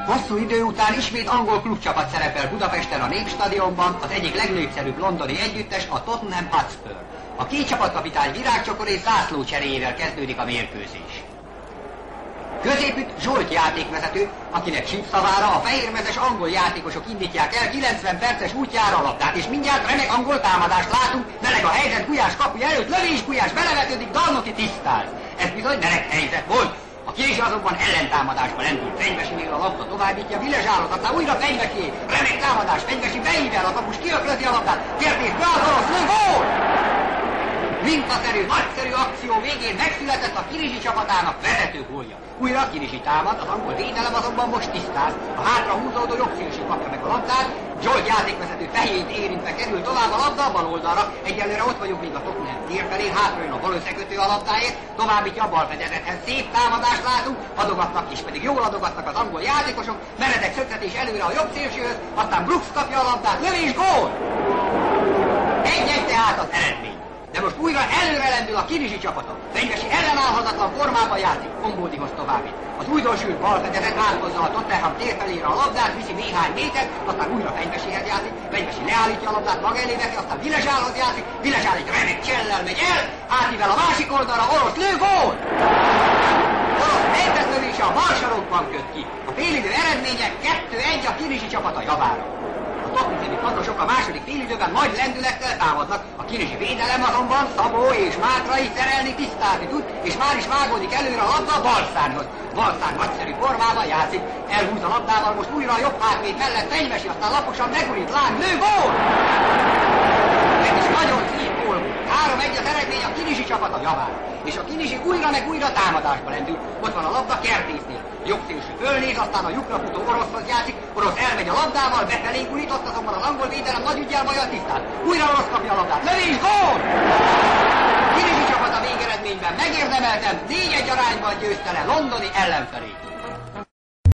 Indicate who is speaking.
Speaker 1: Hosszú idő után ismét angol klubcsapat szerepel Budapesten a Népstadionban, az egyik legnépszerűbb londoni együttes, a Tottenham Hotspur. A két csapatkapitány virágcsokor és zászló cseréjével kezdődik a mérkőzés. Középütt Zsolt játékvezető, akinek sípszavára a fehérmezes angol játékosok indítják el 90 perces útjára a labdát, és mindjárt remek angol támadást látunk, meleg a helyzet Gulyás kapuja előtt, Lövés Gulyás belevetődik, Dalnoki tisztáz. Ez bizony meleg helyzet volt. A Kinizsi azonban ellentámadásba lendült, Fenyvesinél a labda továbbítja, Vilezsáros, aztán újra Fenyvesié, remek támadás, Fenyvesi beível, a kapus kiöklözi a labdát, kérdés be az orosz, lő, gól! Mintaszerű, nagyszerű akció végén megszületett a Kinizsi csapatának vezető gólja. Újra Kinizsi támad, az angol védelem azonban most tisztáz, a hátra húzódó jobbszélső kapja meg a labdát, Zsolt játékvezető fejét érintve kerül tovább a labda a bal oldalra, egyelőre ott vagyunk még a Tottenham tér felé, hátra jön a bal összekötő a labdáért, továbbítja a bal fedezethez, szép támadást látunk, adogatnak és pedig jól adogatnak az angol játékosok, meredek szöktetés előre a jobb szélsőhöz, aztán Brooks kapja a labdát, lövés, gól! 1-1 tehát az eredmény. De most újra előre lendül a Kinizsi csapata. Fenyvesi ellenállhatatlan formában játszik, Ombódihoz továbbít. Az újdonsült balfedezet áthozza a Tottenham tér felére a labdát, viszi néhány métert, aztán újra Fenyvesihez játszik, Fenyvesi leállítja a labdát, maga elé veszi, aztán Vilezsálhoz játszik, Vilezsál egy remek csellel megy el, átível a másik oldalra, orosz lő, gól! Orosz helyzetlövése a bal sarokban köt ki. A félidő eredménye 2-1 a Kinizsi csapata javára. A tottenhami padosok a második félidőben nagy lendülettel támadnak, a kinizsi védelem azonban Szabó és Mátrai szerelni, tisztázni tud, és már is vágódik előre a labda a balszárnyhoz. Balszárny nagyszerű formában játszik, elhúz a labdával most újra a jobb hátvéd mellett Fenyvesi, aztán laposan megurít, láng, lő, gól! Ez is nagyon szép gól. 3-1 az eredmény a Kinizsi csapata javára. És a Kinizsi újra meg újra támadásba lendül. Ott van a labda Kertésznél. Jobb szélső fölnéz, aztán a lyukra futó oroszhoz játszik, orosz elmegy a labdával, befelé gurított, azonban az angol védelem nagy ügyel vajon tisztán. Újra orosz kapja a labdát, lövés, gól! Kinizsi csapata végeredményben megérdemelten 4-1 arányban győzte le londoni ellenfelét.